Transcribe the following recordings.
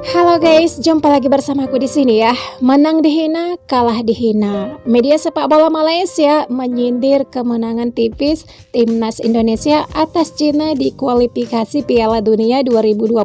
Halo guys, jumpa lagi bersama aku di sini ya. Menang dihina, kalah dihina. Media sepak bola Malaysia menyindir kemenangan tipis timnas Indonesia atas Cina di kualifikasi Piala Dunia 2026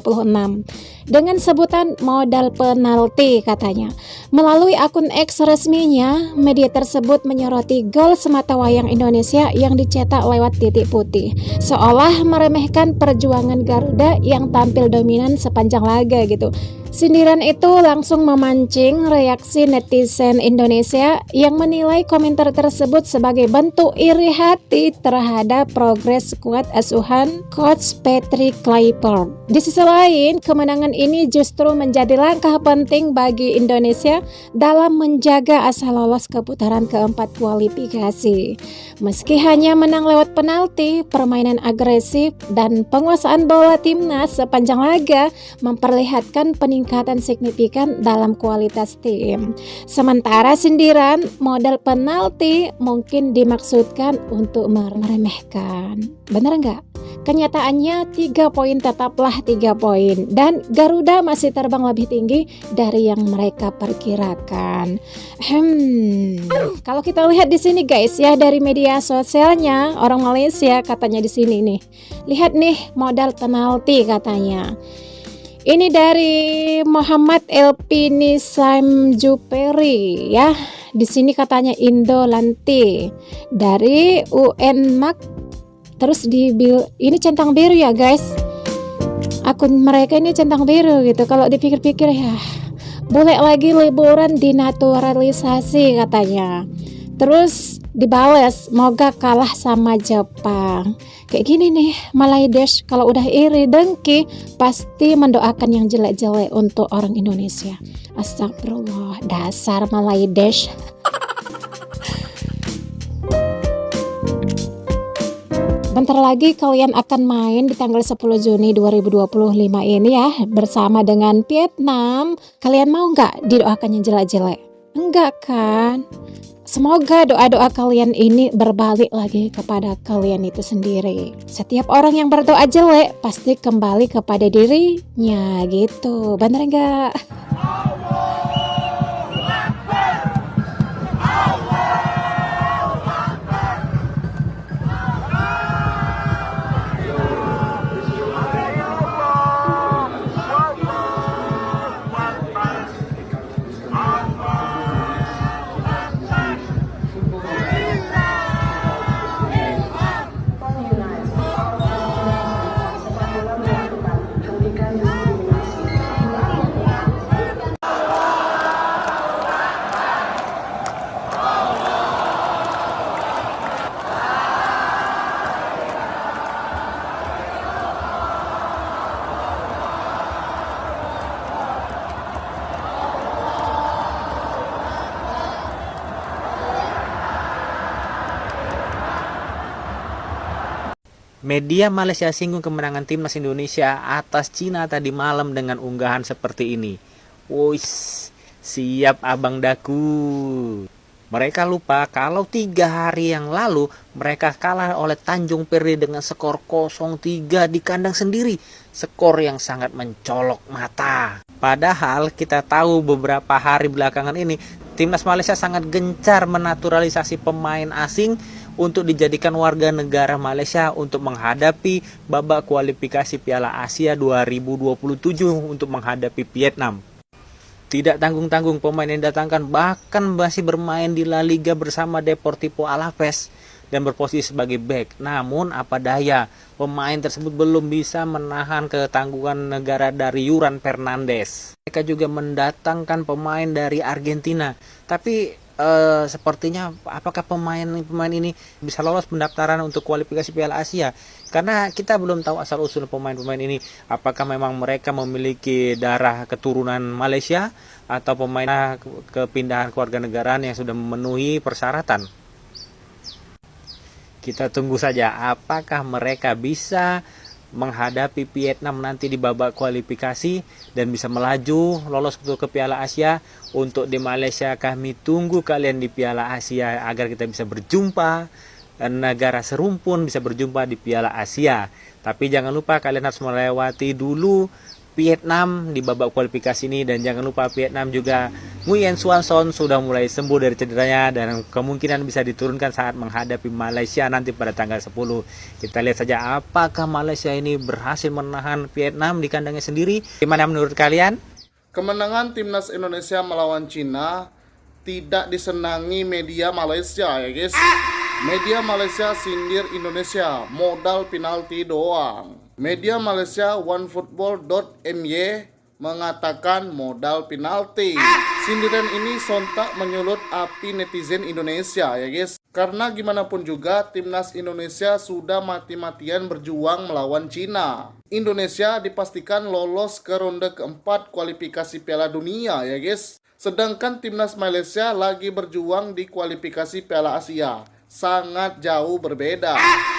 dengan sebutan modal penalti katanya. Melalui akun X resminya, media tersebut menyoroti gol sematawayang Indonesia yang dicetak lewat titik putih, seolah meremehkan perjuangan Garuda yang tampil dominan sepanjang laga gitu. Sindiran itu langsung memancing reaksi netizen Indonesia yang menilai komentar tersebut sebagai bentuk iri hati terhadap progres skuad asuhan Coach Patrick Kluivert. Di sisi lain, kemenangan ini justru menjadi langkah penting bagi Indonesia dalam menjaga asa lolos ke putaran keempat kualifikasi. Meski hanya menang lewat penalti, permainan agresif dan penguasaan bola timnas sepanjang laga memperlihatkan peningkatan signifikan dalam kualitas tim. Sementara sindiran modal penalti mungkin dimaksudkan untuk meremehkan. Benar nggak? Kenyataannya 3 poin tetaplah 3 poin dan Garuda masih terbang lebih tinggi dari yang mereka perkirakan. Kalau kita lihat di sini guys ya, dari media sosialnya orang Malaysia katanya di sini nih. Lihat nih modal penalti katanya. Ini dari Muhammad Elpini Samjuperi ya. Di sini katanya Indolanti dari UNMAK. Terus ini centang biru ya guys. Akun mereka ini centang biru gitu. Kalau dipikir-pikir ya, boleh lagi liburan dinaturalisasi katanya. Terus dibalas, semoga kalah sama Jepang. Kayak gini nih, Malaydesh kalau udah iri dengki pasti mendoakan yang jelek-jelek untuk orang Indonesia. Astagfirullah, dasar Malaydesh. Bentar lagi kalian akan main di tanggal 10 Juni 2025 ini ya, bersama dengan Vietnam. Kalian mau nggak didoakan yang jelek-jelek? Enggak kan? Semoga doa-doa kalian ini berbalik lagi kepada kalian itu sendiri. Setiap orang yang berdoa jelek pasti kembali kepada dirinya gitu. Bener nggak? Media Malaysia singgung kemenangan timnas Indonesia atas Cina tadi malam dengan unggahan seperti ini. Wush, siap abang daku. Mereka lupa kalau 3 hari yang lalu mereka kalah oleh Tanjung Peri dengan skor 0-3 di kandang sendiri. Skor yang sangat mencolok mata. Padahal kita tahu beberapa hari belakangan ini timnas Malaysia sangat gencar menaturalisasi pemain asing untuk dijadikan warga negara Malaysia untuk menghadapi babak kualifikasi Piala Asia 2027 untuk menghadapi Vietnam. Tidak tanggung-tanggung pemain yang didatangkan bahkan masih bermain di La Liga bersama Deportivo Alaves dan berposisi sebagai bek. Namun apa daya, pemain tersebut belum bisa menahan ketangguhan negara dari Juran Fernandes. Mereka juga mendatangkan pemain dari Argentina. Tapi sepertinya apakah pemain ini bisa lolos pendaftaran untuk kualifikasi Piala Asia? Karena kita belum tahu asal usul pemain-pemain ini. Apakah memang mereka memiliki darah keturunan Malaysia atau pemain kepindahan kewarganegaraan yang sudah memenuhi persyaratan? Kita tunggu saja apakah mereka bisa menghadapi Vietnam nanti di babak kualifikasi dan bisa melaju lolos ke Piala Asia. Untuk di Malaysia kami tunggu kalian di Piala Asia agar kita bisa berjumpa, negara serumpun bisa berjumpa di Piala Asia. Tapi jangan lupa kalian harus melewati dulu Vietnam di babak kualifikasi ini. Dan jangan lupa Vietnam juga Nguyen Xuan Son sudah mulai sembuh dari cederanya dan kemungkinan bisa diturunkan saat menghadapi Malaysia nanti pada tanggal 10. Kita lihat saja apakah Malaysia ini berhasil menahan Vietnam di kandangnya sendiri. Gimana menurut kalian? Kemenangan timnas Indonesia melawan Cina tidak disenangi media Malaysia ya guys. Media Malaysia sindir Indonesia, modal penalti doang. Media Malaysia onefootball.my mengatakan modal penalti. Sindiran ini sontak menyulut api netizen Indonesia ya guys. Karena gimana pun juga timnas Indonesia sudah mati-matian berjuang melawan Cina. Indonesia dipastikan lolos ke ronde keempat kualifikasi Piala Dunia ya guys. Sedangkan timnas Malaysia lagi berjuang di kualifikasi Piala Asia. Sangat jauh berbeda.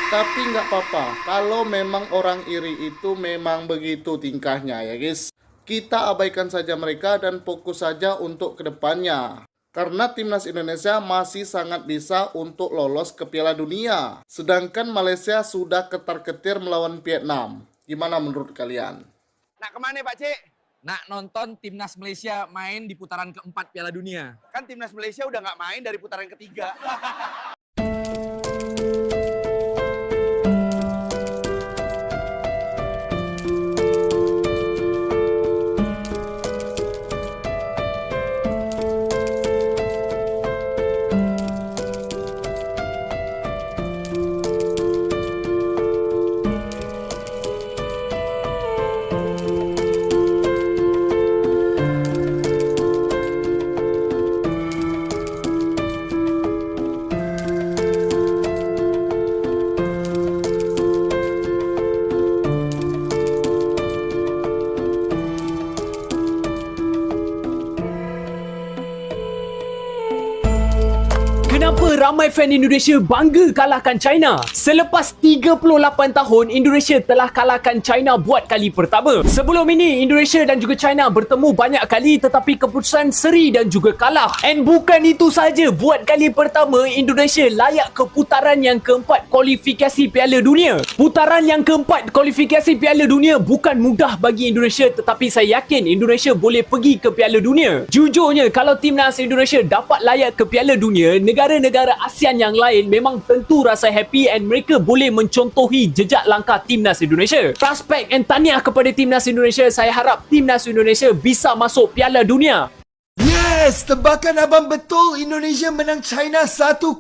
Tapi nggak apa-apa, kalau memang orang iri itu memang begitu tingkahnya ya guys. Kita abaikan saja mereka dan fokus saja untuk kedepannya. Karena timnas Indonesia masih sangat bisa untuk lolos ke Piala Dunia. Sedangkan Malaysia sudah ketar-ketir melawan Vietnam. Gimana menurut kalian? Nak kemana Pak Cik? Nak nonton timnas Malaysia main di putaran keempat Piala Dunia. Kan timnas Malaysia udah nggak main dari putaran ketiga. Kenapa ramai fan Indonesia bangga kalahkan China? Selepas 38 tahun, Indonesia telah kalahkan China buat kali pertama. Sebelum ini, Indonesia dan juga China bertemu banyak kali tetapi keputusan seri dan juga kalah. And bukan itu saja, buat kali pertama, Indonesia layak ke putaran yang keempat kualifikasi Piala Dunia. Putaran yang keempat kualifikasi Piala Dunia bukan mudah bagi Indonesia tetapi saya yakin Indonesia boleh pergi ke Piala Dunia. Jujurnya, kalau timnas Indonesia dapat layak ke Piala Dunia, negara-negara ASEAN yang lain memang tentu rasa happy and mereka boleh mencontohi jejak langkah timnas Indonesia. Prospek and tahniah kepada timnas Indonesia. Saya harap timnas Indonesia bisa masuk Piala Dunia. Yes, tebakan abang betul. Indonesia menang China 1-0.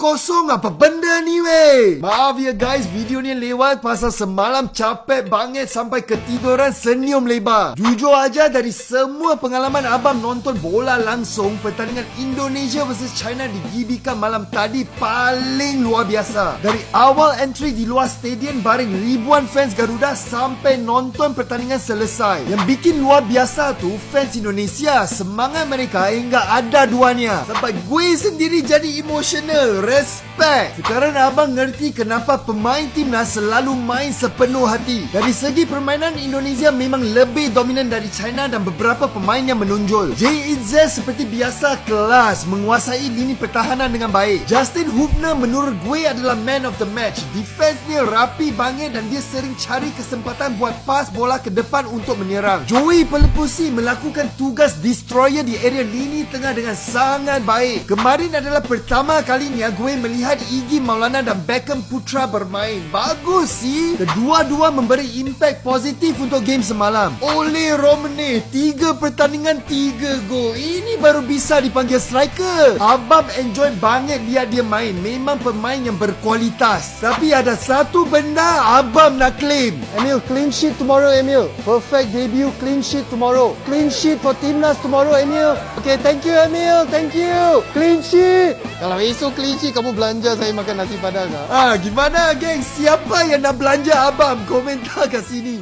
Apa benda ni weh? Maaf ya guys, video ni lewat pasal semalam capek banget sampai ketiduran senyum lebar. Jujur aja, dari semua pengalaman abang nonton bola langsung, pertandingan Indonesia vs China di GBK malam tadi paling luar biasa. Dari awal entry di luar stadium bareng ribuan fans Garuda sampai nonton pertandingan selesai. Yang bikin luar biasa tu fans Indonesia, semangat mereka hingga ada duanya. Sampai gue sendiri jadi emotional. Respect. Sekarang abang ngerti kenapa pemain timnas selalu main sepenuh hati. Dari segi permainan, Indonesia memang lebih dominan dari China dan beberapa pemain yang menonjol. JIZ seperti biasa kelas, menguasai lini pertahanan dengan baik. Justin Hubner menurut gue adalah man of the match. Defense dia rapi banget dan dia sering cari kesempatan buat pas bola ke depan untuk menyerang. Joey Pelepusi melakukan tugas destroyer di area lini tengah dengan sangat baik. Kemarin adalah pertama kalinya gue melihat Iggy Maulana dan Beckham Putra bermain. Bagus sih. Kedua-dua memberi impact positif untuk game semalam. Ole Romane 3 pertandingan 3 gol. Ini baru bisa dipanggil striker. Abang enjoy banget lihat dia main. Memang pemain yang berkualitas. Tapi ada satu benda abang nak claim. Emil, clean sheet tomorrow, Emil. Perfect debut, clean sheet tomorrow. Clean sheet for Timnas tomorrow, Emil. Okay, thank you, Emil. Thank you. Clean sheet. Kalau esok clean sheet, kamu belanja saya makan nasi padang. Gimana geng? Siapa yang nak belanja abang? Komentar kat sini.